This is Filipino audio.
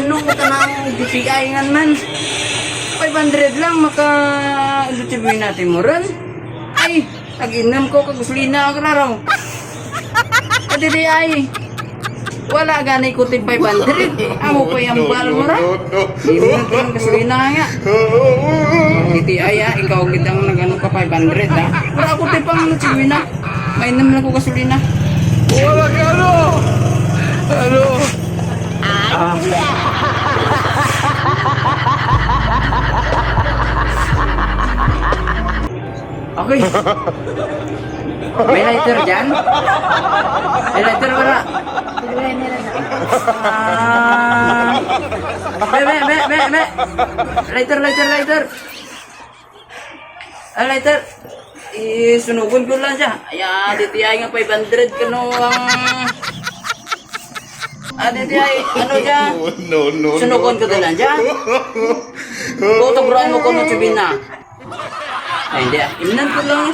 ano mo tanang DPI nga man. 500 lang maka-lutubuin natin mo ron. Ay, tag-inam ko kaguslina ako na raw. DPI. Wala ganay ko tig 500. Amo pa yung bal mo ra. Di mo na ito ng gasolina nga. DPI ikaw kitang nag-ano ka 500 ha. Wala ko tig pang lutubuin na. Mainam lang ko gasolina. Wala ka ano? Ano? Okay. May lighter dyan? May lighter wala? Be. Lighter. Lighter. Sunugon ko lang siya. Ayan, DTI nga 500 kano ang... DTI, ano dyan? No. Sunugon ko lang siya. Kutagruan mo ko ng subin na. Ay, hindi. Imnan ko lang.